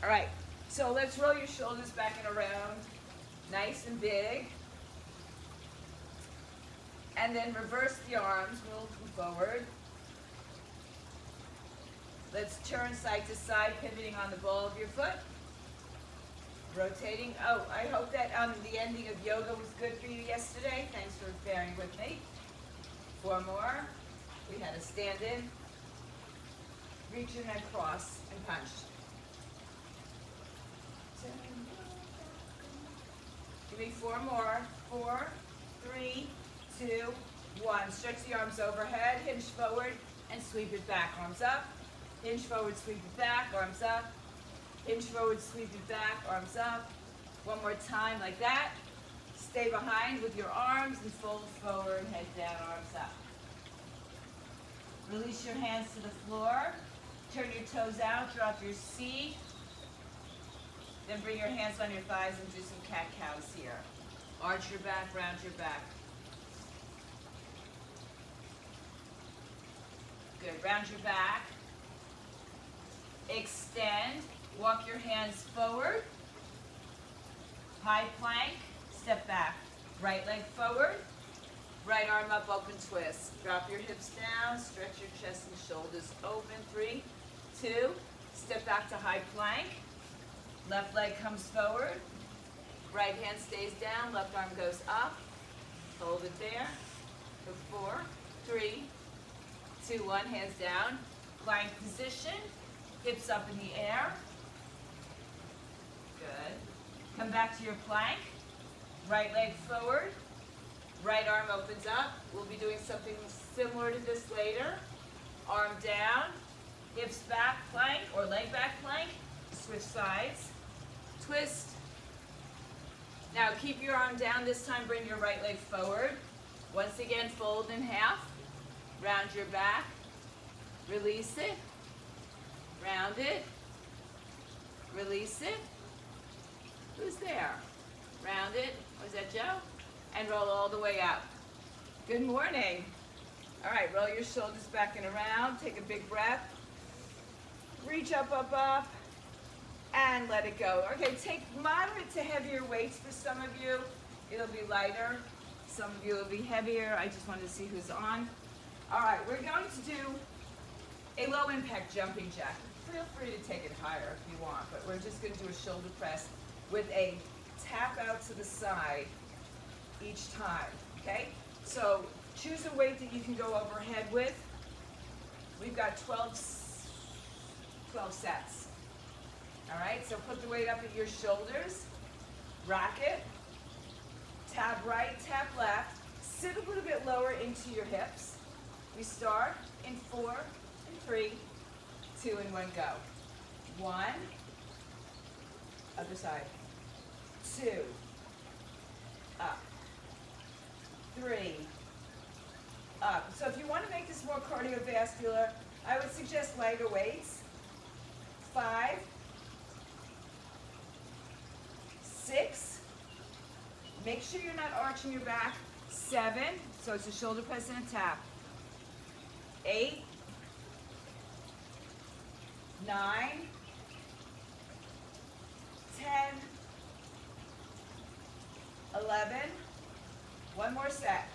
All right, so let's roll your shoulders back and around, nice and big. And then reverse the arms, move them forward. Let's turn side to side, pivoting on the ball of your foot. Rotating. Oh, I hope that the ending of yoga was good for you yesterday. Thanks for bearing with me. 4 more. We had a stand in. Reach your head cross and punch. Give me 4 more. 4, 3, 2, 1. Stretch the arms overhead, hinge forward, and sweep it back. Arms up. Hinge forward, sweep it back. Arms up. Hinge forward, sweep it back. Arms up. One more time like that. Stay behind with your arms and fold forward, head down, arms up. Release your hands to the floor. Turn your toes out, drop your C. Then bring your hands on your thighs and do some cat-cows here. Arch your back, round your back. Good, round your back. Extend, walk your hands forward. High plank, step back. Right leg forward, right arm up, open twist. Drop your hips down, stretch your chest and shoulders open. 3, 2, step back to high plank. Left leg comes forward. Right hand stays down, left arm goes up. Hold it there. For 4, 3, 2, 1, hands down. Plank position, hips up in the air. Good. Come back to your plank. Right leg forward. Right arm opens up. We'll be doing something similar to this later. Arm down. Hips back plank or leg back plank. Switch sides. Twist. Now keep your arm down. This time bring your right leg forward. Once again, fold in half. Round your back. Release it. Round it. Release it. Who's there? Round it. Was that Joe? And roll all the way up. Good morning. All right, roll your shoulders back and around. Take a big breath. Reach up, up, up. And let it go. Okay, take moderate to heavier weights for some of you. It'll be lighter. Some of you will be heavier. I just wanted to see who's on. All right, we're going to do a low impact jumping jack. Feel free to take it higher if you want, but we're just going to do a shoulder press with a tap out to the side each time, okay? So choose a weight that you can go overhead with. We've got 12 sets. All right, so put the weight up at your shoulders, rock it, tap right, tap left, sit a little bit lower into your hips. We start in 4 and 3, 2 and 1, go. 1, other side, 2, up, 3, up. So if you want to make this more cardiovascular, I would suggest lighter weights. 5, 6, make sure you're not arching your back. 7, so it's a shoulder press and a tap. 8, 9, 10, 11, one more set.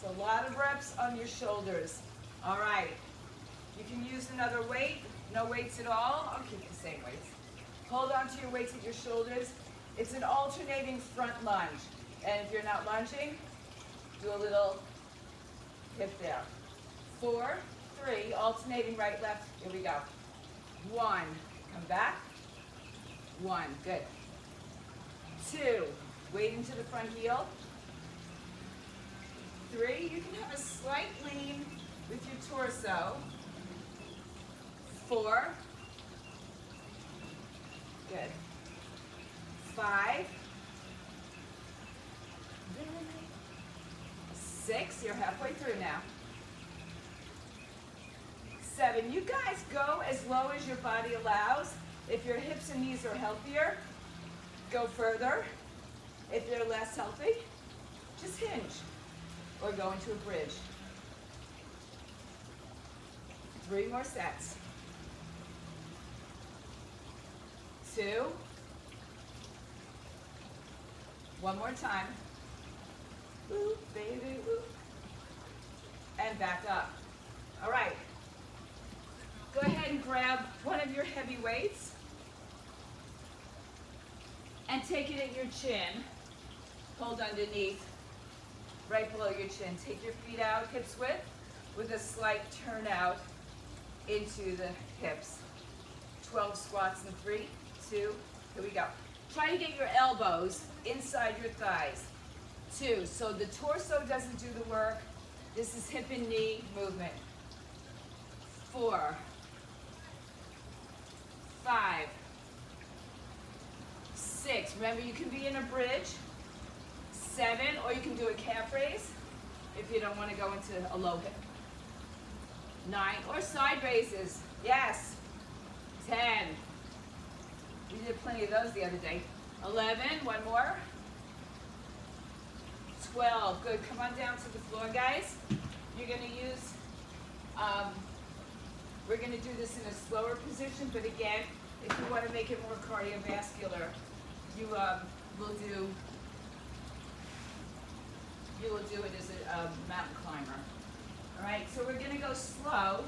So a lot of reps on your shoulders. All right, you can use another weight, no weights at all. I'll keep the same weights. Hold on to your weights at your shoulders. It's an alternating front lunge. And if you're not lunging, do a little hip there. 4, 3, alternating right, left. Here we go. 1, come back. 1, good. 2, weight into the front heel. 3, you can have a slight lean with your torso. 4, good. 5, 6, you're halfway through now. 7, you guys go as low as your body allows. If your hips and knees are healthier, go further. If they're less healthy, just hinge or go into a bridge. 3 more sets. 2. One more time. Woo, baby, woo. And back up. All right. Go ahead and grab one of your heavy weights and take it at your chin. Hold underneath, right below your chin. Take your feet out, hips width, with a slight turn out into the hips. 12 squats in 3, 2, here we go. Try to get your elbows inside your thighs. 2, so the torso doesn't do the work. This is hip and knee movement. 4, 5, 6. Remember, you can be in a bridge. 7, or you can do a calf raise if you don't want to go into a low hip. 9, or side raises. Yes. 10. We did plenty of those the other day. 11, one more. 12, good. Come on down to the floor, guys. You're going to use, we're going to do this in a slower position, but again, if you want to make it more cardiovascular, you will do it as a mountain climber. All right, so we're going to go slow.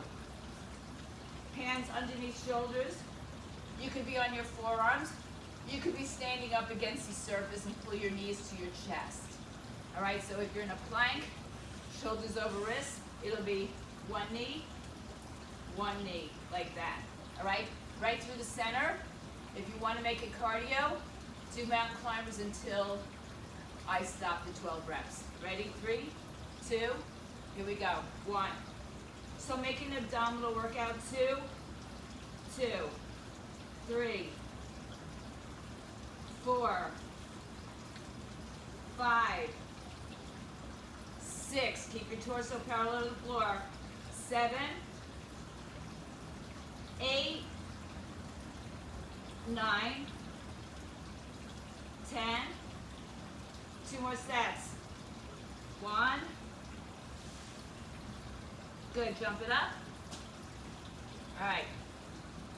Hands underneath shoulders. You could be on your forearms. You could be standing up against the surface and pull your knees to your chest. All right, so if you're in a plank, shoulders over wrists, it'll be one knee, like that. All right, right through the center. If you want to make it cardio, do mountain climbers until I stop the 12 reps. Ready? 3, 2, here we go. 1. So make an abdominal workout. 2, 2, 3, 4, 5, 6. Keep your torso parallel to the floor. 7, 8, 9, 10. 2 more sets. 1. Good, jump it up. All right,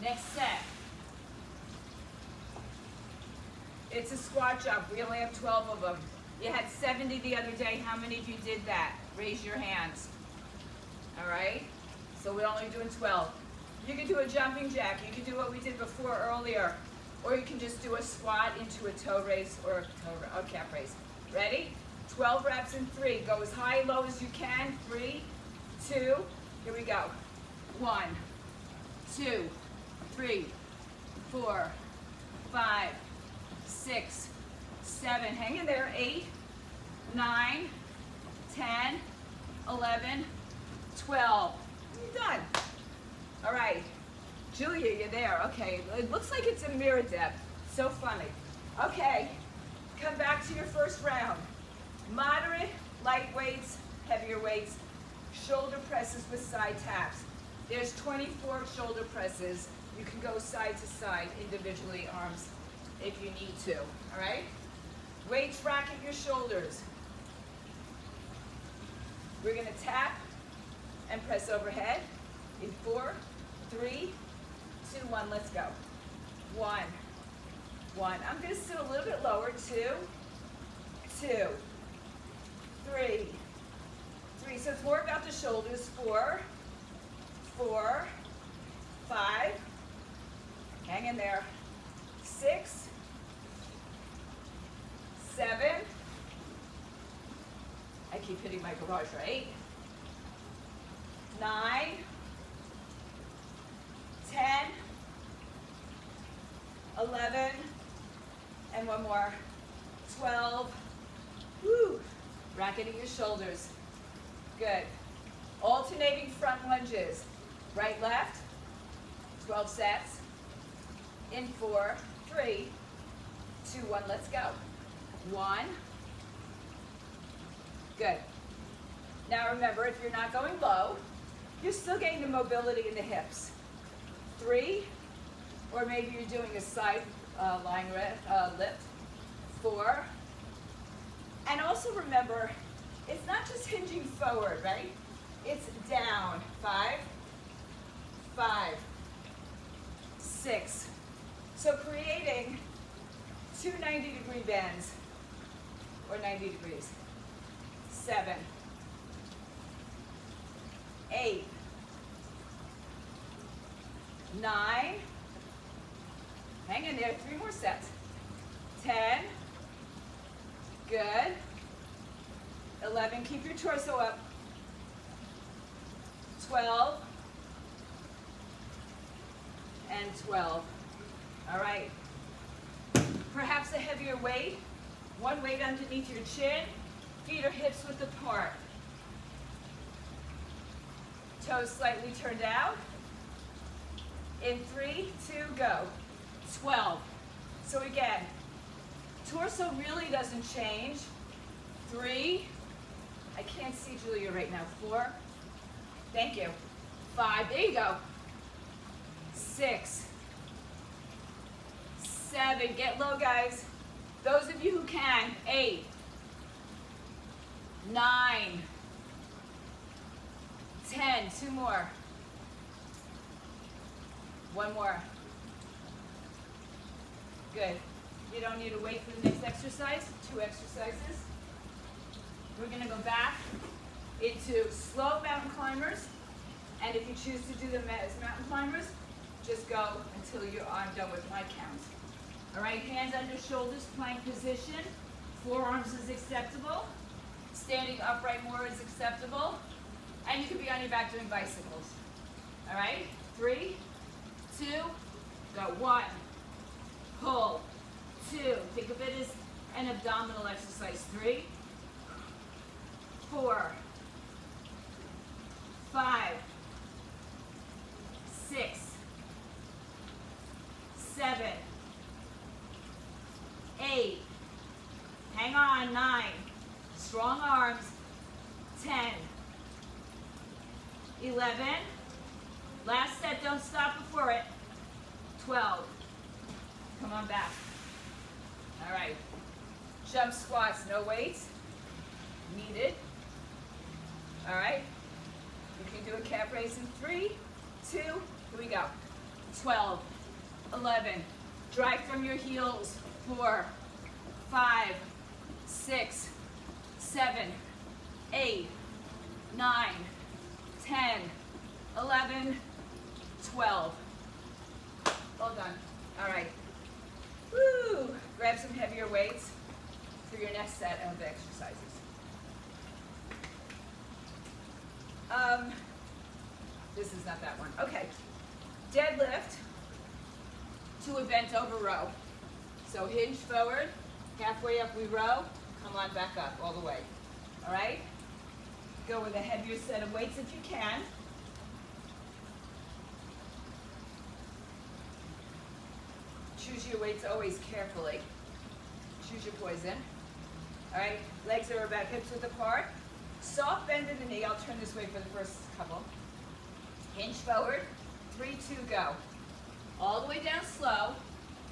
next set. It's a squat jump. We only have 12 of them. You had 70 the other day. How many of you did that? Raise your hands. All right, so we're only doing 12. You can do a jumping jack. You can do what we did before earlier. Or you can just do a squat into a toe raise or a calf raise. Ready? 12 reps in 3. Go as high and low as you can. 3, 2, here we go. 1, 2, 3, 4, 5, 6, 7. Hang in there. 8, 9, 10, 11, 12. You're done. All right. Julia, you're there. Okay. It looks like it's a mirror depth. So funny. Okay. Come back to your first round. Moderate, light weights, heavier weights, shoulder presses with side taps. There's 24 shoulder presses. You can go side to side individually, arms, if you need to. All right? Weights rack at your shoulders. We're going to tap and press overhead in 4, 3, 2, 1. Let's go. 1, 1. I'm going to sit a little bit lower. 2, 2, 3, 3. So it's more about the shoulders. 4, 4, 5. Hang in there. 6, 7. I keep hitting my garage, right? 9, 10, 11, and one more. 12. Woo! Racketing your shoulders. Good. Alternating front lunges. Right, left. 12 sets. In 4, 3, 2, 1. Let's go. 1. Good. Now remember, if you're not going low, you're still getting the mobility in the hips. 3, or maybe you're doing a side lying lift. 4. And also remember, it's not just hinging forward, right? It's down. 5, 5, 6, So creating two 90-degree bends, or 90 degrees. 7, 8, 9, hang in there, 3 more sets. 10, good. 11, keep your torso up. 12, and 12. All right. Perhaps a heavier weight. One weight underneath your chin. Feet or hips width apart. Toes slightly turned out. In 3, 2, go. 12. So again, torso really doesn't change. 3. I can't see Julia right now. 4. Thank you. 5. There you go. 6. 7. Get low, guys. Those of you who can. 8. 9. 10. 2 more. 1 more. Good. You don't need to wait for the next exercise. 2 exercises. We're going to go back into slow mountain climbers. And if you choose to do them as mountain climbers, just go until I'm done with my count. All right, hands under shoulders, plank position. Forearms is acceptable. Standing upright more is acceptable. And you can be on your back doing bicycles. All right, 3, 2, go. 1, pull. 2, think of it as an abdominal exercise. 3, 4, 5, 6, 7, 8, hang on, 9, strong arms, 10, 11, last set, don't stop before it, 12, come on back. All right, jump squats, no weights needed. All right, you can do a calf raise in 3, 2, here we go. 12, 11, drive from your heels. 4, 5, 6, 7, 8, 9, 10, 11, 12. Well done. All right. Woo! Grab some heavier weights for your next set of exercises. This is not that one. Okay. Deadlift to a bent over row. So hinge forward, halfway up we row, come on back up all the way. All right? Go with a heavier set of weights if you can. Choose your weights always carefully. Choose your poison. All right, legs are about hips width apart. Soft bend in the knee. I'll turn this way for the first couple. Hinge forward, 3, 2, go. All the way down slow,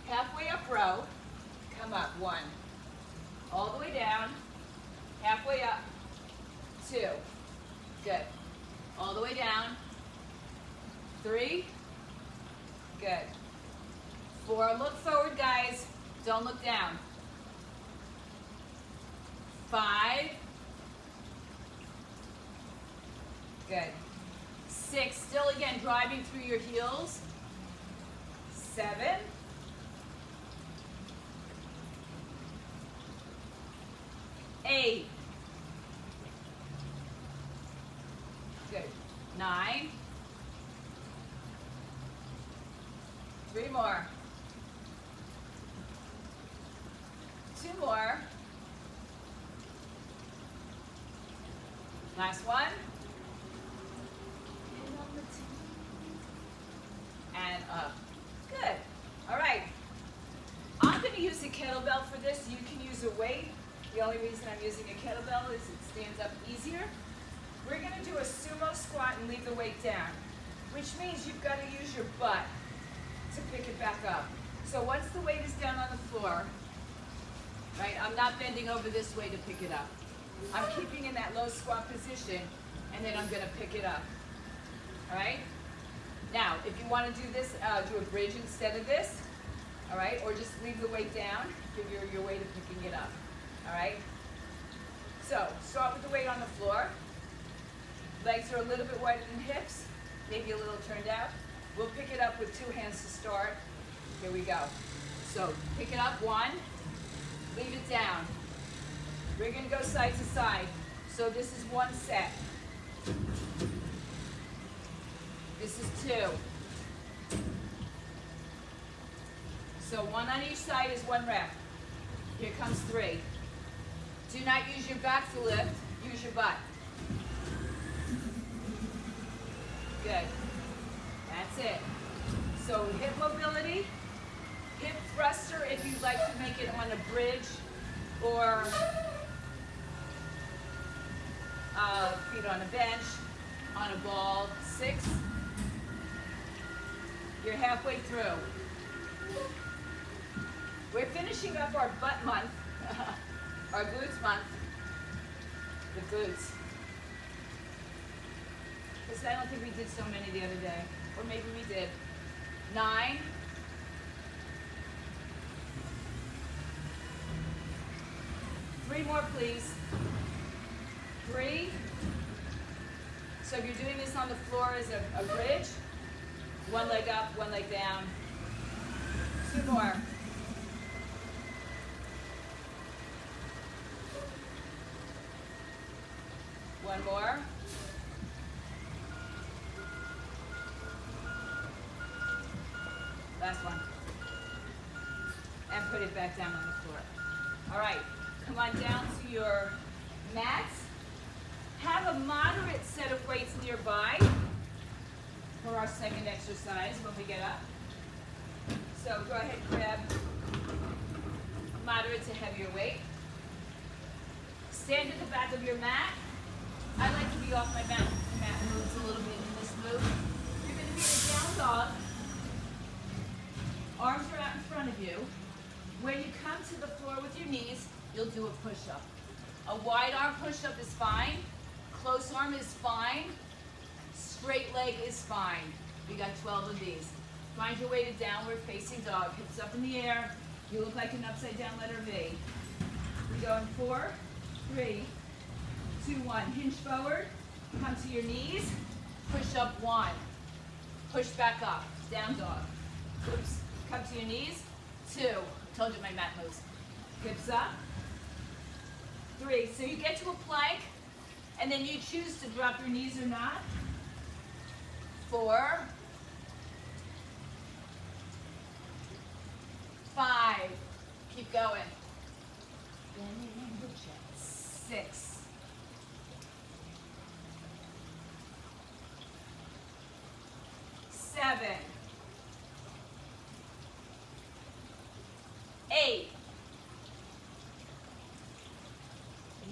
halfway up row, come up, 1. All the way down, halfway up, 2. Good. All the way down, 3. Good. 4, look forward, guys. Don't look down. 5. Good. 6, still again, driving through your heels. 7. 8. Good. 9. 3 more. 2 more. Last one. And up. Good. All right. I'm going to use a kettlebell for this. You can use a weight. The only reason I'm using a kettlebell is it stands up easier. We're going to do a sumo squat and leave the weight down, which means you've got to use your butt to pick it back up. So once the weight is down on the floor, right, I'm not bending over this way to pick it up. I'm keeping in that low squat position, and then I'm going to pick it up. All right? Now, if you want to do this, do a bridge instead of this, All right, or just leave the weight down, give your weight of picking it up. All right, so start with the weight on the floor. Legs are a little bit wider than hips, maybe a little turned out. We'll pick it up with 2 hands to start. Here we go. So pick it up, 1, leave it down. We're gonna go side to side. So this is 1 set. This is 2. So 1 on each side is 1 rep. Here comes 3. Do not use your back to lift, use your butt. Good. That's it. So hip mobility, hip thruster if you'd like to make it on a bridge or feet on a bench, on a ball. 6. You're halfway through. We're finishing up our butt month, our glutes month, the glutes. Because I don't think we did so many the other day. Or maybe we did. 9. 3 more, please. 3. So if you're doing this on the floor as a bridge, 1 leg up, 1 leg down. 2 more. 1 more. Last one. And put it back down on the floor. All right, come on down to your mats. Have a moderate set of weights nearby for our second exercise when we get up. So go ahead, grab moderate to heavier weight. Stand at the back of your mat. I like to be off my mat. The mat moves a little bit in this move. You're going to be in a down dog. Arms are out in front of you. When you come to the floor with your knees, you'll do a push-up. A wide arm push-up is fine. Close arm is fine. Straight leg is fine. We got 12 of these. Find your way to downward facing dog. Hips up in the air. You look like an upside down letter V. We go in 4, 3, 2, 1. Hinge forward. Come to your knees. Push up 1. Push back up. Down dog. Oops. Come to your knees. 2. Told you my mat moves. Hips up. 3. So you get to a plank, and then you choose to drop your knees or not. 4. 5. Keep going. 6. 7. 8.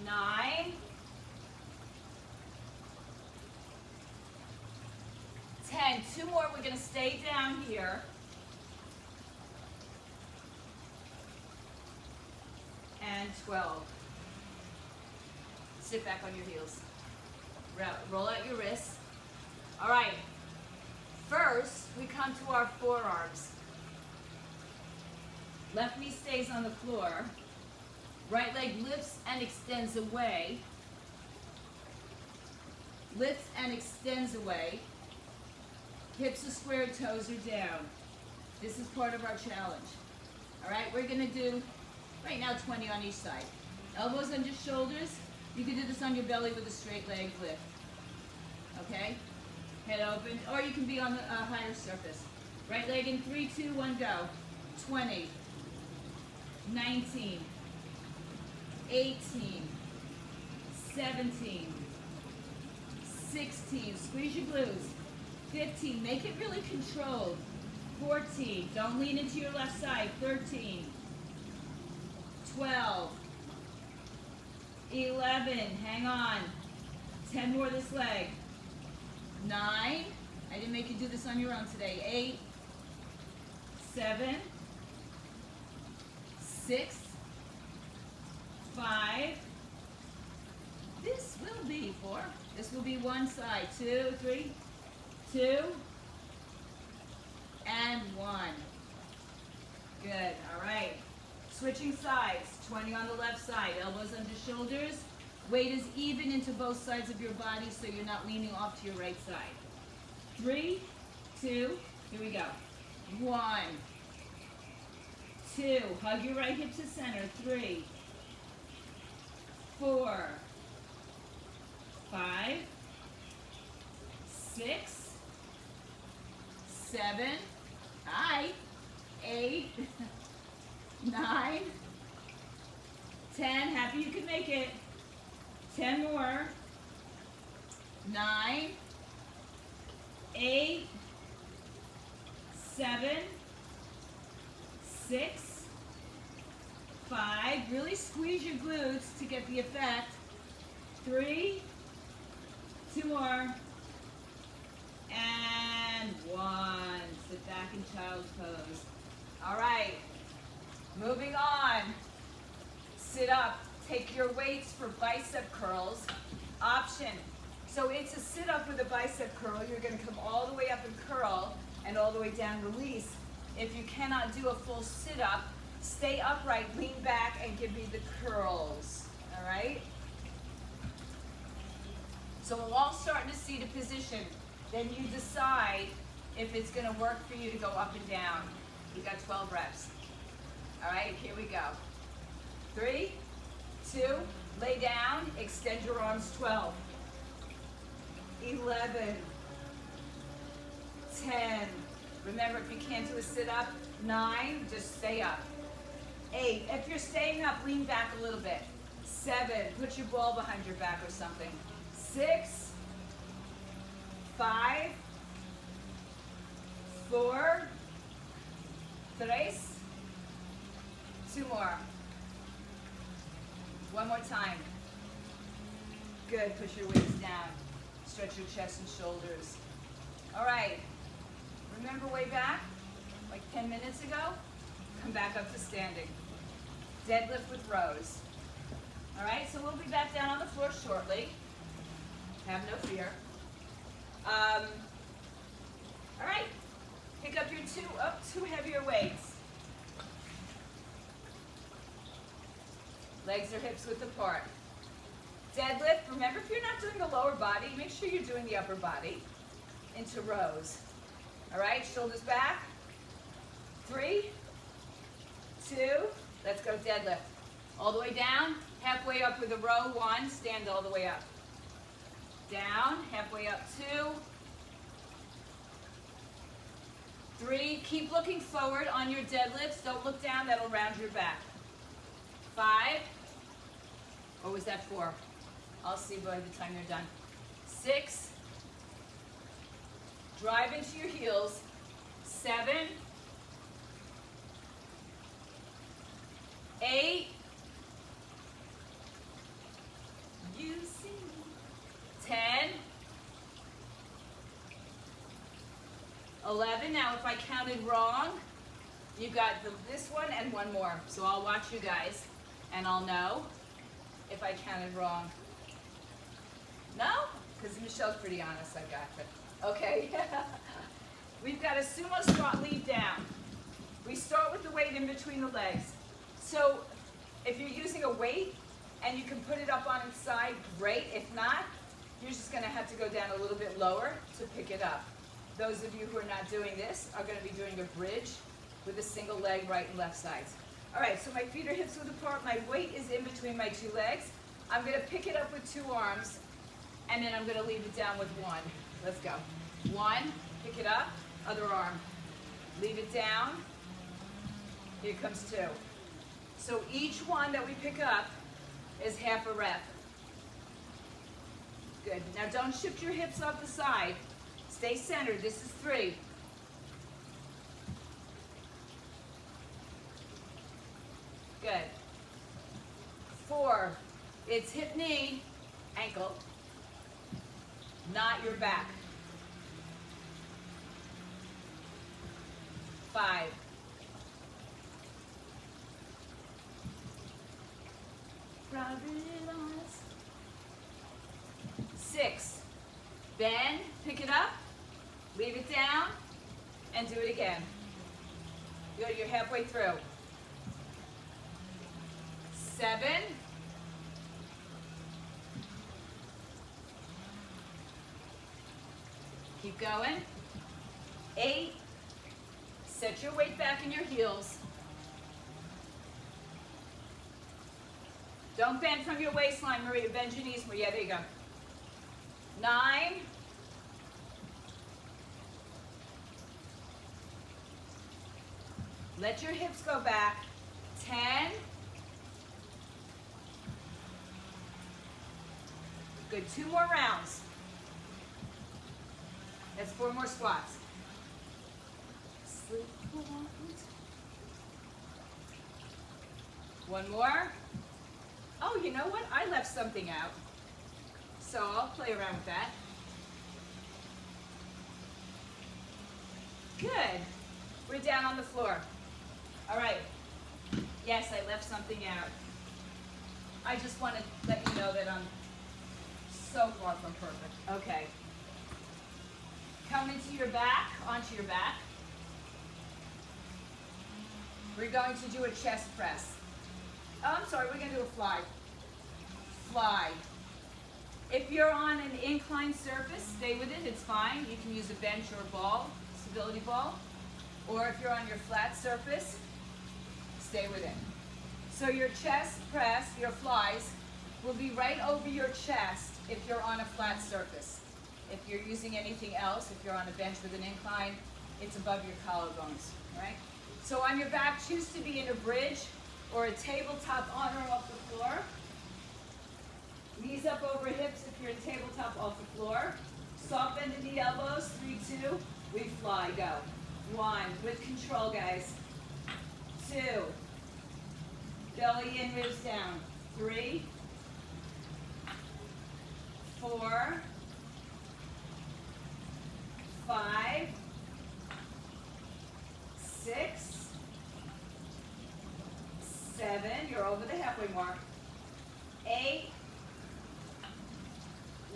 9. 10. 2 more. We're going to stay down here. And 12. Sit back on your heels. Roll out your wrists. All right. First, we come to our forearms. Left knee stays on the floor. Right leg lifts and extends away. Lifts and extends away. Hips are squared, toes are down. This is part of our challenge. All right, we're going to do, right now, 20 on each side. Elbows under shoulders. You can do this on your belly with a straight leg lift. Okay? Head open, or you can be on a higher surface. Right leg in 3, 2, 1, go. 20, 19, 18, 17, 16, squeeze your glutes. 15, make it really controlled. 14, don't lean into your left side. 13, 12, 11, hang on. 10 more this leg. 9, I didn't make you do this on your own today. 8, 7, 6, 5, this will be 4, this will be one side. 2, 3, 2, and 1. Good, all right. Switching sides, 20 on the left side, elbows under shoulders. Weight is even into both sides of your body so you're not leaning off to your right side. 3, 2, here we go. 1, 2, hug your right hip to center. 3, 4, 5, 6, 7, 8, 9, 10, happy you can make it. 10 more. 9, 8, 7, 6, 5. Really squeeze your glutes to get the effect. 3, 2 more, and 1. Sit back in child's pose. All right, moving on. Sit up. Take your weights for bicep curls. Option. So it's a sit up with a bicep curl. You're going to come all the way up and curl and all the way down, release. If you cannot do a full sit up, stay upright, lean back, and give me the curls. All right? So we're all starting to see the position. Then you decide if it's going to work for you to go up and down. You got 12 reps. All right, here we go. 3, 2, lay down, extend your arms. 12, 11, 10. Remember, if you can't do a sit-up, 9, just stay up. 8, if you're staying up, lean back a little bit. 7, put your ball behind your back or something. 6, 5, 4, 3, 2 more. One more time. Good, push your weights down. Stretch your chest and shoulders. All right, remember way back, like 10 minutes ago? Come back up to standing. Deadlift with rows. All right, so we'll be back down on the floor shortly. Have no fear. All right, pick up your two heavier weights. Legs or hips width apart. Deadlift, remember if you're not doing the lower body, make sure you're doing the upper body into rows. All right, shoulders back. 3, 2, let's go deadlift. All the way down, halfway up with a row. 1, stand all the way up. Down, halfway up. 2, 3, keep looking forward on your deadlifts. Don't look down, that'll round your back. 5, or was that 4? I'll see by the time you're done. 6, drive into your heels. 7, 8, you see, 10, 11. Now if I counted wrong, you got this one and one more. So I'll watch you guys and I'll know if I counted wrong. No? Because Michelle's pretty honest, I got you. Okay. We've got a sumo squat lead down. We start with the weight in between the legs. So if you're using a weight and you can put it up on its side, great. If not, you're just going to have to go down a little bit lower to pick it up. Those of you who are not doing this are going to be doing a bridge with a single leg, right and left sides. All right, so my feet are hips width apart. My weight is in between my two legs. I'm going to pick it up with 2 arms, and then I'm going to leave it down with 1. Let's go. 1, pick it up, other arm. Leave it down. Here comes 2. So each one that we pick up is half a rep. Good. Now don't shift your hips off the side. Stay centered. This is 3. Good. 4. It's hip, knee, ankle, not your back. 5. 6. Bend, pick it up, leave it down, and do it again. Good, you're halfway through. 7. Keep going. 8. Set your weight back in your heels. Don't bend from your waistline, Maria. Bend your knees more. Yeah, there you go. 9. Let your hips go back. 10. Good. 2 more rounds. That's 4 more squats. Sleep. 1 more. Oh, you know what? I left something out. So I'll play around with that. Good. We're down on the floor. All right. Yes, I left something out. I just want to let you know that I'm so far from perfect. Okay. Come into your back, onto your back. We're going to do a chest press. Oh, I'm sorry, we're going to do a fly. Fly. If you're on an inclined surface, stay with it, it's fine. You can use a bench or a ball, stability ball. Or if you're on your flat surface, stay with it. So your chest press, your flies, will be right over your chest if you're on a flat surface. If you're using anything else, if you're on a bench with an incline, it's above your collarbones, all right? So on your back, choose to be in a bridge or a tabletop on or off the floor. Knees up over hips if you're in tabletop off the floor. Soft bend in the elbows, 3, 2, we fly, go. 1, with control, guys. 2, belly in, ribs down. 3, 4, 5, 6, 7, you're over the halfway mark. 8,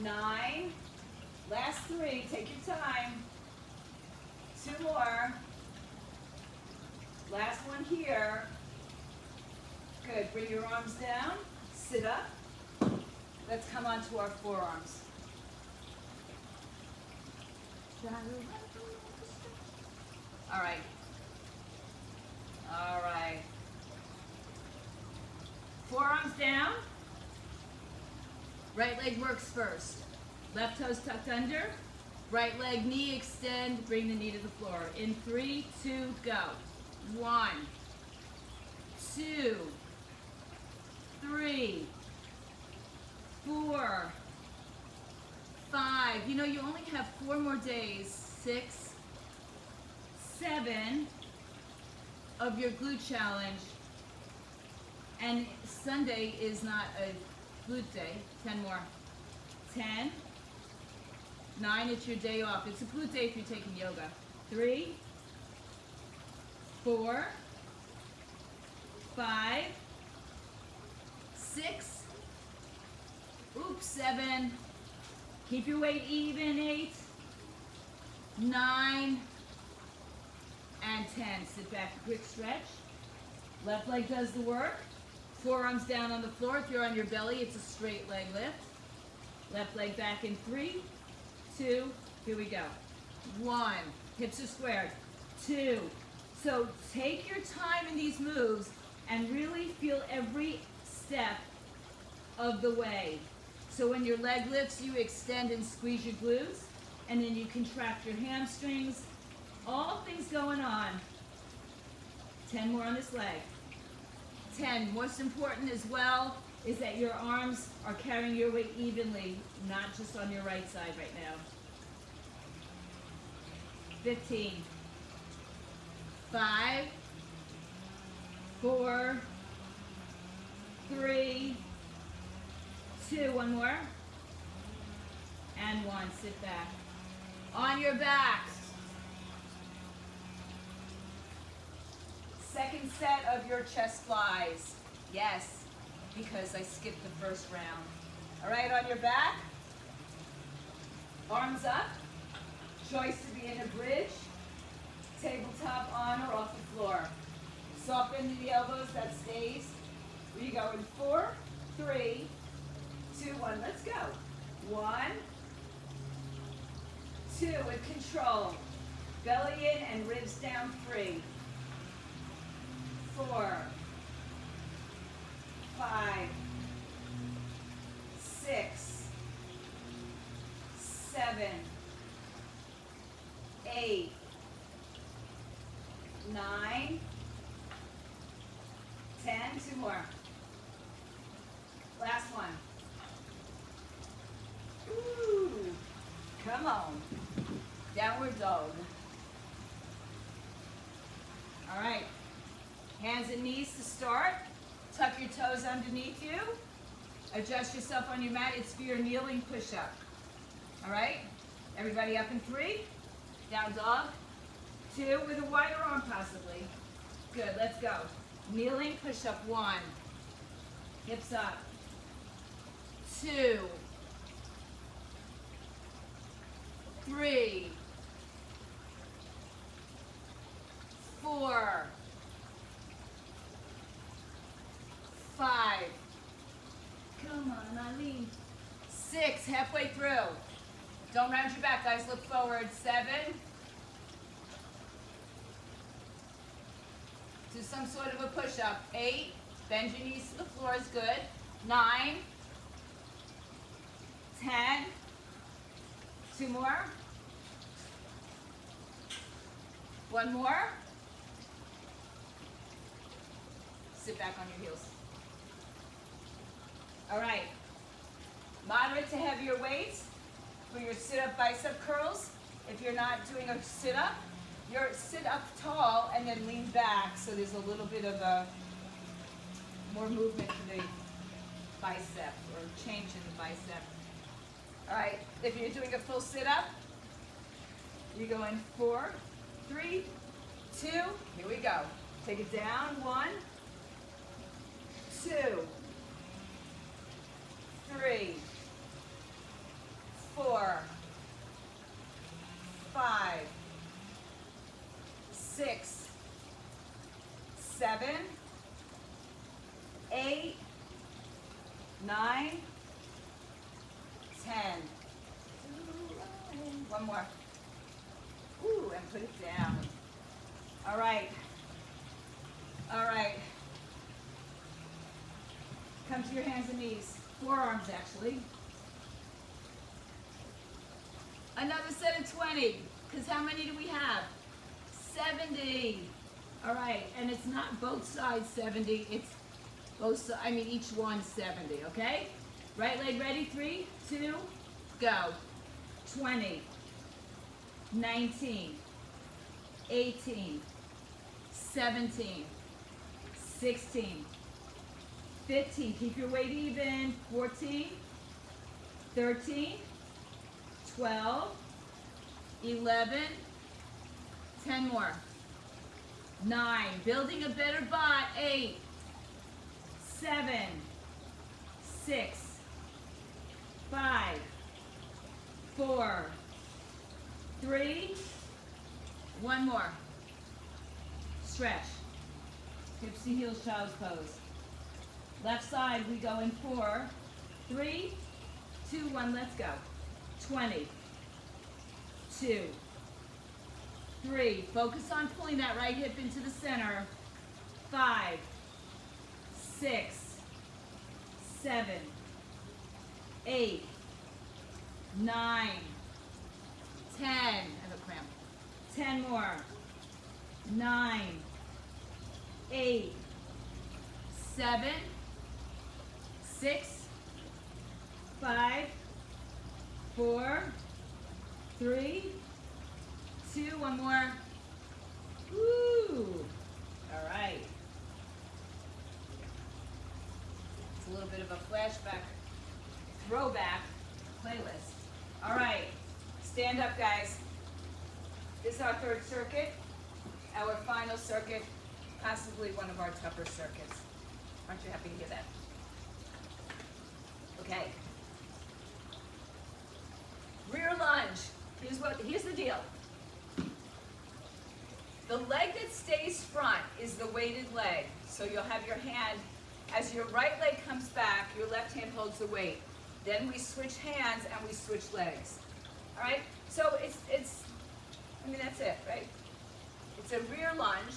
9, last 3, take your time. 2 more. Last one here. Good, bring your arms down, sit up. Let's come onto our forearms. All right. All right. Forearms down. Right leg works first. Left toes tucked under. Right leg, knee extend, bring the knee to the floor. In 3, 2, go. 1, 2, 3, 4, 5. You know, you only have 4 more days. 6, 7 of your glute challenge. And Sunday is not a glute day. 10 more. 10. 9, it's your day off. It's a glute day if you're taking yoga. 3, 4, 5, 6, oops, 7. Keep your weight even. 8, 9, and 10. Sit back, quick stretch. Left leg does the work. Forearms down on the floor. If you're on your belly, it's a straight leg lift. Left leg back in 3, 2, here we go. 1, hips are squared. 2, so take your time in these moves and really feel every step of the way. So when your leg lifts, you extend and squeeze your glutes, and then you contract your hamstrings. All things going on. 10 more on this leg. 10, most important as well is that your arms are carrying your weight evenly, not just on your right side right now. 15, 5, 4, 3, 2, 1 more, and 1, sit back. On your back. Second set of your chest flies. Yes, because I skipped the first round. All right, on your back. Arms up. Choice to be in a bridge. tabletop on or off the floor. Soften the elbows, that stays. We go in 4, 3, 2, 1. Let's go. 1, 2 with control. Belly in and ribs down. 3, 4, 5, 6, 7, 8, 9, 10. 2 more. Last one. Ooh, come on. Downward dog. All right. Hands and knees to start. Tuck your toes underneath you. Adjust yourself on your mat. It's for your kneeling push-up. All right? Everybody up in 3. Down dog. 2 with a wider arm possibly. Good, let's go. Kneeling push-up. 1. Hips up. 2. 3. 4. 5. Come on, Eileen. 6. Halfway through. Don't round your back, guys. Look forward. 7. Do some sort of a push-up. 8. Bend your knees to the floor is good. 9. 10. 2 more. 1 more. Sit back on your heels. All right. Moderate to heavier weights for your sit-up bicep curls. If you're not doing a sit-up, you're sit up tall and then lean back, so there's a little bit of a more movement to the bicep or change in the bicep. All right, if you're doing a full sit-up, you go in 4, 3, 2, here we go. Take it down, 1, 2, 3, 4, 5, 6, 7, 8, 9, 10. 1 more. Ooh, and put it down. All right. All right. Come to your hands and knees. Forearms, actually. Another set of 20, because how many do we have? 70. All right, and it's not both sides 70, it's both sides, each one 70, okay? Right leg ready, 3, 2, go. 20, 19, 18, 17, 16, 15, keep your weight even, 14, 13, 12, 11, 10 more, 9, building a better bot, 8, 7, 6, 5, 4, 3, 1 more, stretch, hips to heels, child's pose. Left side, we go in 4, 3, 2, 1, let's go. 20, 2, 3, focus on pulling that right hip into the center. 5, 6, 7, 8, 9, 10, I have a cramp. 10 more. 9, 8, 7, 6, 5, 4, 3, 2, 1 more. Woo! All right. It's a little bit of a flashback, throwback playlist. All right, stand up, guys. This is our 3rd circuit, our final circuit, possibly one of our tougher circuits. Aren't you happy to hear that? Okay. Rear lunge. Here's the deal. The leg that stays front is the weighted leg. So you'll have your hand, as your right leg comes back, your left hand holds the weight. Then we switch hands and we switch legs. All right? So that's it, right? It's a rear lunge.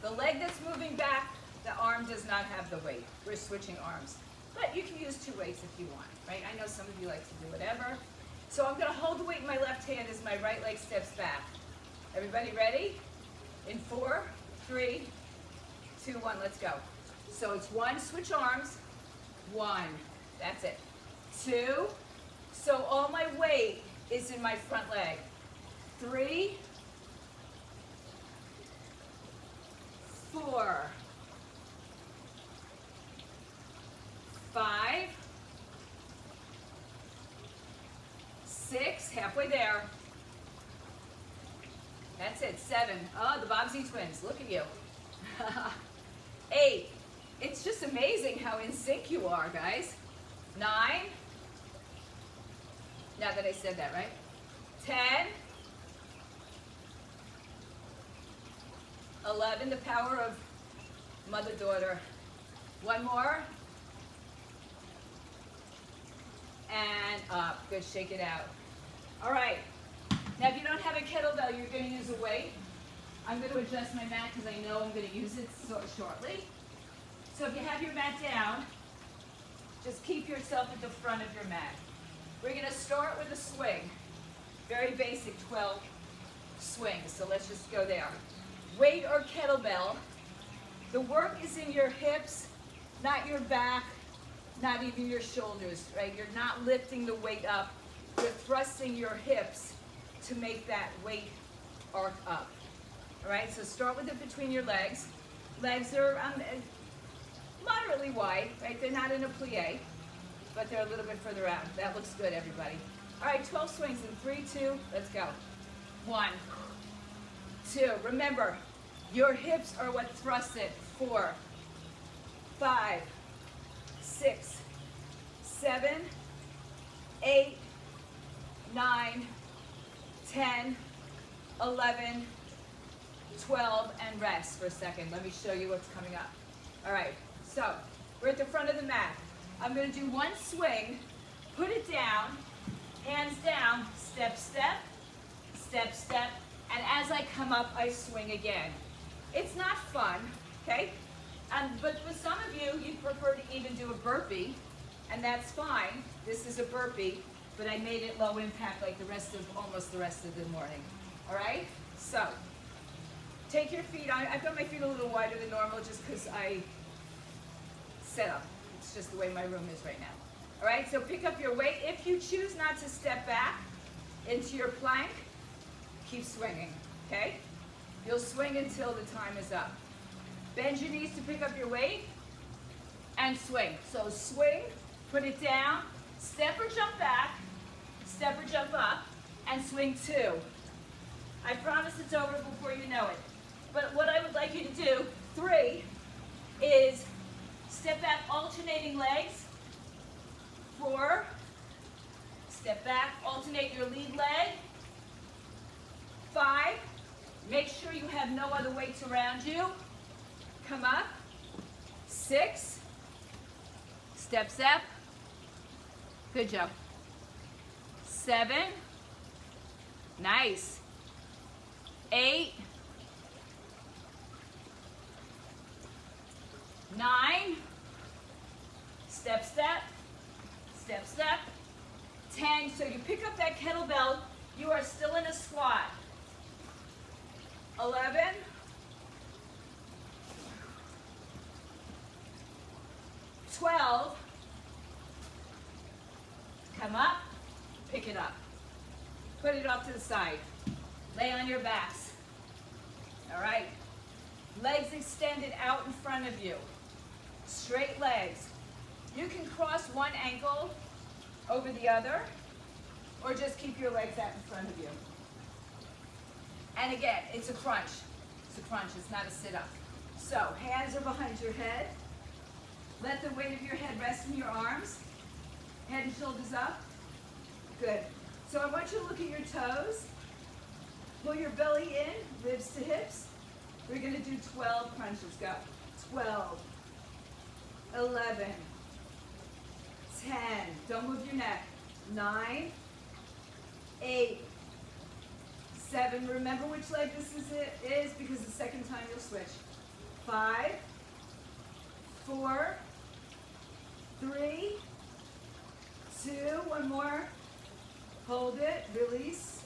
The leg that's moving back, the arm does not have the weight. We're switching arms. But you can use two weights if you want, right? I know some of you like to do whatever. So I'm going to hold the weight in my left hand as my right leg steps back. Everybody ready? In 4, 3, 2, 1, let's go. So it's 1, switch arms. 1, that's it. 2, so all my weight is in my front leg. 3, 4, 5, 6, halfway there. That's it, 7. Oh, the Bobbsey twins, look at you. 8. It's just amazing how in sync you are, guys. 9. Now that I said that, right? 10. 11, the power of mother-daughter. 1 more. And up. Good, shake it out. All right. Now, if you don't have a kettlebell, you're going to use a weight. I'm going to adjust my mat because I know I'm going to use it shortly. So if you have your mat down, just keep yourself at the front of your mat. We're going to start with a swing. Very basic 12 swings. So let's just go there. Weight or kettlebell. The work is in your hips, not your back, not even your shoulders, right? You're not lifting the weight up. You're thrusting your hips to make that weight arc up. All right, so start with it between your legs. Legs are moderately wide, right? They're not in a plie, but they're a little bit further out. That looks good, everybody. All right, 12 swings in 3, 2, let's go. 1, 2, remember, your hips are what thrusts it. 4, 5, 6, 7, 8, 9, 10, 11, 12, and rest for a second. Let me show you what's coming up. All right, so we're at the front of the mat. I'm going to do 1 swing, put it down, hands down, step, step, step, step, and as I come up, I swing again. It's not fun, okay? But for some of you, you prefer to even do a burpee, and that's fine. This is a burpee, but I made it low impact like almost the rest of the morning. All right? So, take your feet on. I've got my feet a little wider than normal just because I set up. It's just the way my room is right now. All right? So pick up your weight. If you choose not to step back into your plank, keep swinging, okay? You'll swing until the time is up. Bend your knees to pick up your weight and swing. So swing, put it down, step or jump back, step or jump up, and swing 2. I promise it's over before you know it. But what I would like you to do, 3, is step back, alternating legs. 4, step back, alternate your lead leg. 5, make sure you have no other weights around you. Come up. 6, step, step. Good job. 7, nice. 8, 9, step, step, step, step. 10, so you pick up that kettlebell, you are still in a squat. 11, 12, come up, pick it up. Put it off to the side. Lay on your backs. All right. Legs extended out in front of you. Straight legs. You can cross one ankle over the other, or just keep your legs out in front of you. And again, it's a crunch. It's a crunch, it's not a sit-up. So, hands are behind your head. Let the weight of your head rest in your arms. Head and shoulders up. Good. So I want you to look at your toes. Pull your belly in, ribs to hips. We're going to do 12 crunches. Go. 12, 11, 10. Don't move your neck. 9, 8, 7. Remember which leg this is because the second time you'll switch. 5, 4, 3, 2. One more. Hold it. Release.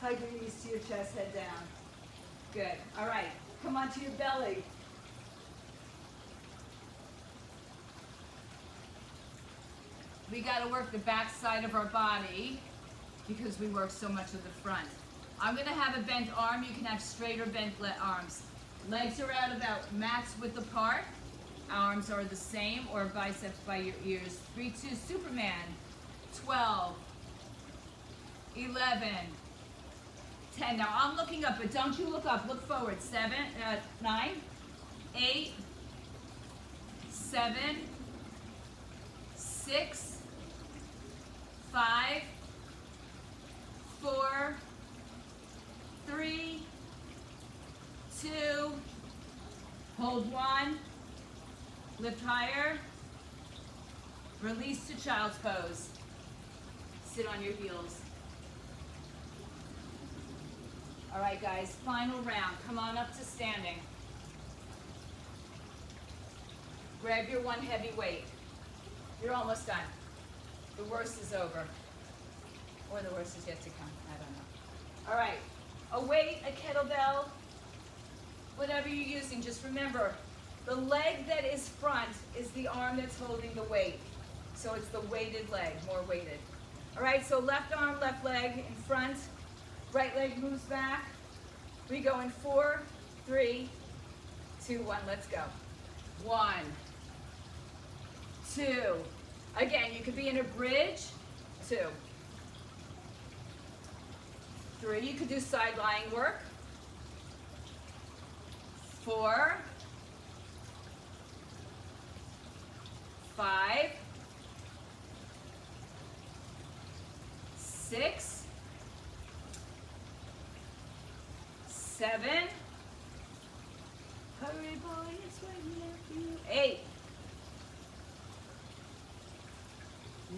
Hug your knees to your chest, head down. Good. All right. Come onto your belly. We got to work the back side of our body because we work so much of the front. I'm going to have a bent arm. You can have straight or bent arms. Legs are out about max width apart. Arms are the same or biceps by your ears. 3, 2, Superman. 12, 11, 10. Now I'm looking up, but don't you look up. Look forward. 9, 8, 7, 6, 5, 4, 3, 2. Hold 1. Lift higher. Release to child's pose. Sit on your heels. All right, guys, final round. Come on up to standing. Grab your one heavy weight. You're almost done. The worst is over. Or the worst is yet to come. I don't know. All right, a weight, a kettlebell, whatever you're using, just remember, the leg that is front is the arm that's holding the weight. So it's the weighted leg, more weighted. All right, so left arm, left leg in front. Right leg moves back. We go in 4, 3, 2, 1. Let's go. 1, 2. Again, you could be in a bridge. 2, 3. You could do side lying work. 4, 5, 6, 7. Hurry, boy, it's waiting there for you. 8,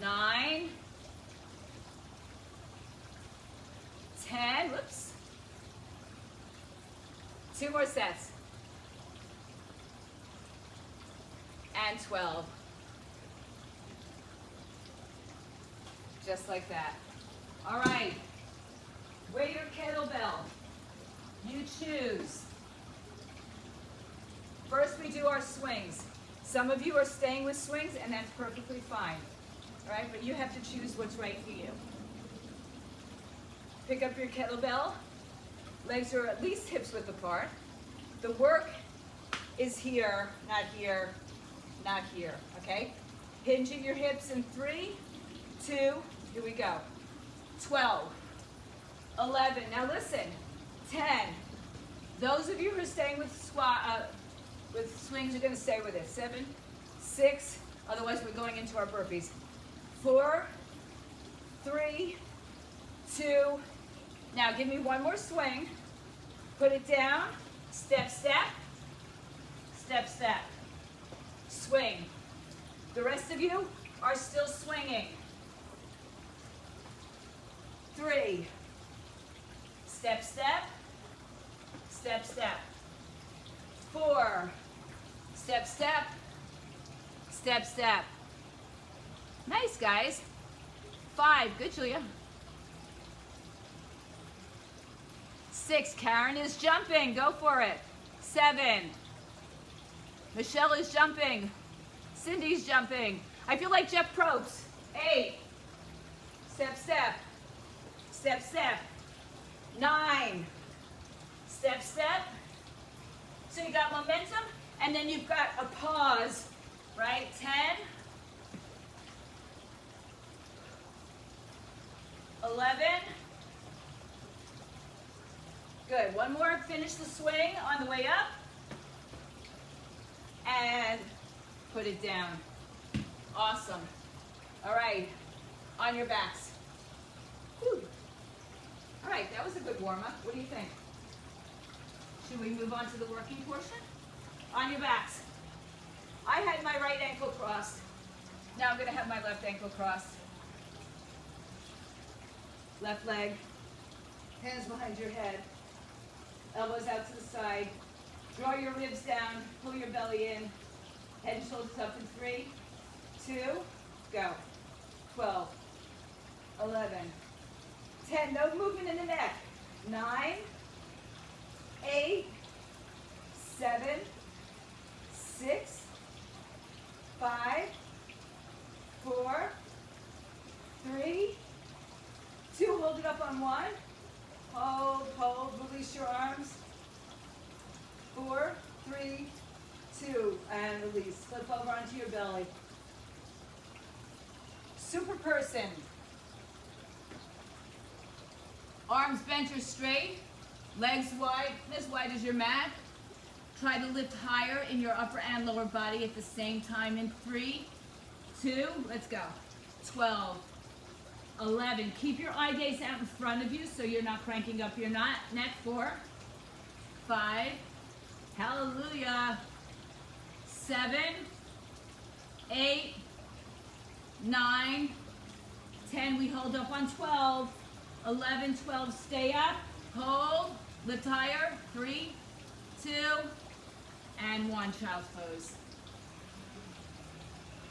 9, 10. Whoops. 2 more sets. And 12. Just like that. All right. Weight or kettlebell? You choose. First we do our swings. Some of you are staying with swings and that's perfectly fine. All right, but you have to choose what's right for you. Pick up your kettlebell. Legs are at least hips width apart. The work is here, not here, not here, okay? Hinging your hips in 3, 2, here we go. 12, 11, now listen, 10. Those of you who are staying with swings are gonna stay with it. 7, 6, otherwise we're going into our burpees. 4, 3, 2, now give me one more swing. Put it down, step, step, step, step. Swing. The rest of you are still swinging. 3, step, step, step, step. 4, step, step, step, step. Nice, guys. 5, good, Julia. 6, Karen is jumping, go for it. 7, Michelle is jumping. Cindy's jumping. I feel like Jeff Probst. 8, step, step, step, step. 9, step, step. So you got momentum, and then you've got a pause, right? 10, 11. Good, one more, finish the swing on the way up. And put it down. Awesome. All right, on your backs. Whew. All right. right, that was a good warm-up. What do you think? Should we move on to the working portion? On your backs. I had my right ankle crossed. Now I'm going to have my left ankle crossed. Left leg, hands behind your head, elbows out to the side. Draw your ribs down, pull your belly in, head and shoulders up in 3, 2, go. 12, 11, 10, no movement in the neck. 9, 8, 7, 6, 5, 4, 3, 2, hold it up on 1. Hold, release your arms. 4, 3, 2, and release. Flip over onto your belly. Super person. Arms bent or straight, legs wide, as wide as your mat. Try to lift higher in your upper and lower body at the same time in 3, 2, let's go. 12, 11. Keep your eye gaze out in front of you so you're not cranking up your neck. 4, 5, hallelujah. 7, 8, 9, 10. We hold up on 12. 11, 12. Stay up. Hold. Lift higher. 3, 2, and 1. Child's pose.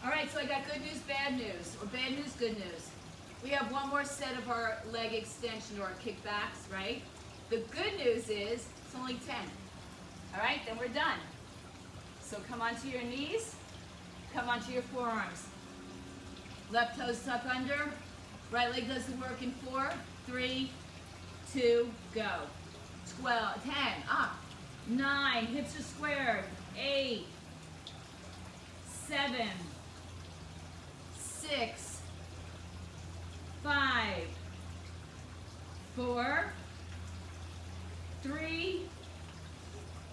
All right, so I got good news, bad news, or bad news, good news. We have one more set of our leg extension or our kickbacks, right? The good news is it's only 10. All right, then we're done. So come onto your knees, come onto your forearms. Left toes tuck under, right leg does the work in 4, 3, 2, go. 12, 10, up, 9, hips are squared, 8, 7, 6, 5, 4, 3,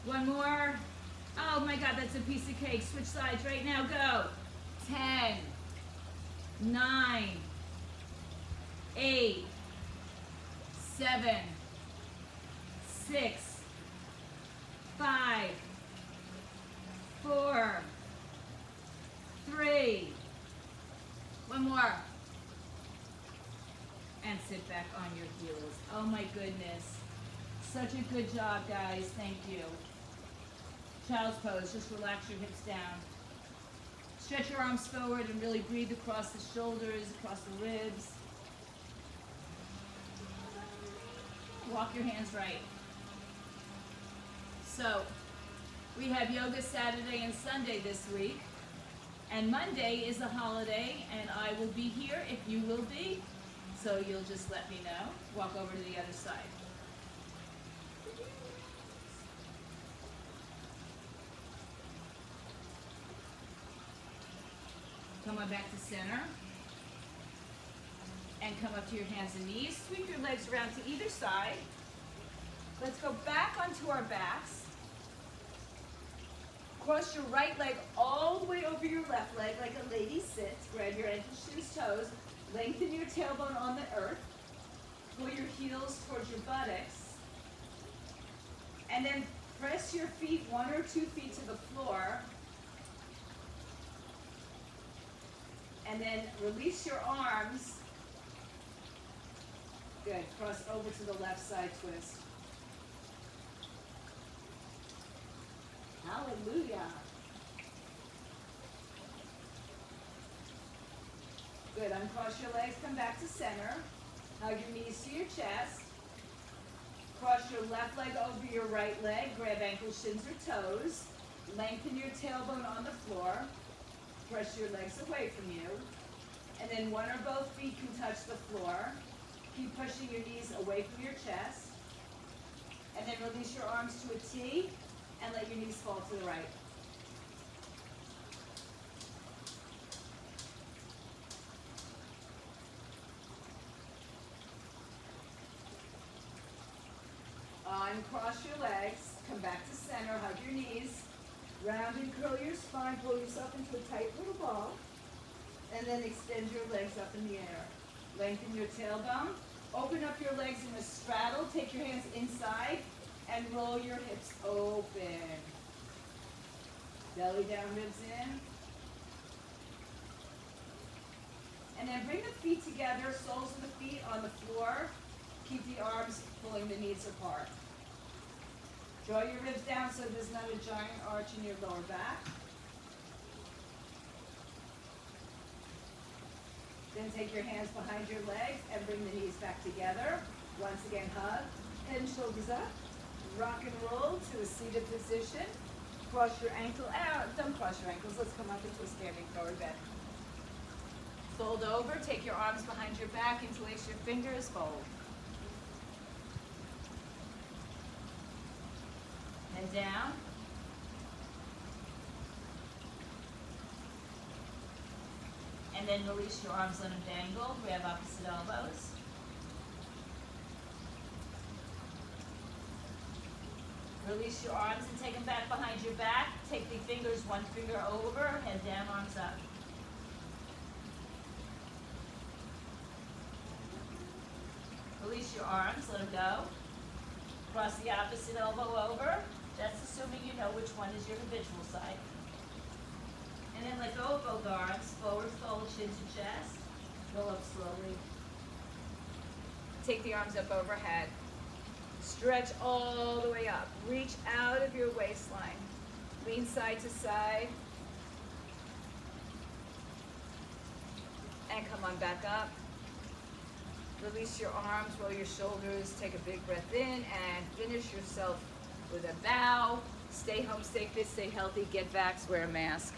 one more. Oh my God, that's a piece of cake. Switch sides right now, go. 10, 9, 8, 7, 6, 5, 4, 3, one more. And sit back on your heels. Oh my goodness. Such a good job, guys. Thank you. Child's pose. Just relax your hips down. Stretch your arms forward and really breathe across the shoulders, across the ribs. Walk your hands right. So, we have yoga Saturday and Sunday this week. And Monday is a holiday, and I will be here if you will be. So you'll just let me know. Walk over to the other side. Come on back to center. And come up to your hands and knees. Sweep your legs around to either side. Let's go back onto our backs. Cross your right leg all the way over your left leg like a lady sits. Grab your ankles, shins, toes. Lengthen your tailbone on the earth. Pull your heels towards your buttocks. And then press your feet 1 or 2 feet to the floor. And then release your arms. Good. Cross over to the left side twist. Hallelujah. Good. Uncross your legs. Come back to center. Hug your knees to your chest. Cross your left leg over your right leg. Grab ankles, shins, or toes. Lengthen your tailbone on the floor. Press your legs away from you. And then 1 or both feet can touch the floor. Keep pushing your knees away from your chest. And then release your arms to a T and let your knees fall to the right. Uncross your legs. Come back to center. Hug your knees. Round and curl your spine. Pull yourself into a tight little ball. And then extend your legs up in the air. Lengthen your tailbone. Open up your legs in a straddle. Take your hands inside and roll your hips open. Belly down, ribs in. And then bring the feet together, soles of the feet on the floor. Keep the arms pulling the knees apart. Draw your ribs down so there's not a giant arch in your lower back. Then take your hands behind your legs and bring the knees back together. Once again, hug, head and shoulders up. Rock and roll to a seated position. Cross your ankle out. Don't cross your ankles. Let's come up into a standing forward bend. Fold over. Take your arms behind your back. Interlace your fingers. Fold. And down. And then release your arms, let them dangle. Grab opposite elbows. Release your arms and take them back behind your back. Take the fingers, one finger over, head down, arms up. Release your arms, let them go. Cross the opposite elbow over. That's assuming you know which one is your habitual side. And then let go of both arms. Forward fold, chin to chest. Roll up slowly. Take the arms up overhead. Stretch all the way up. Reach out of your waistline. Lean side to side. And come on back up. Release your arms, roll your shoulders. Take a big breath in and finish yourself with a bow. Stay home, stay fit, stay healthy. Get vaxxed, wear a mask.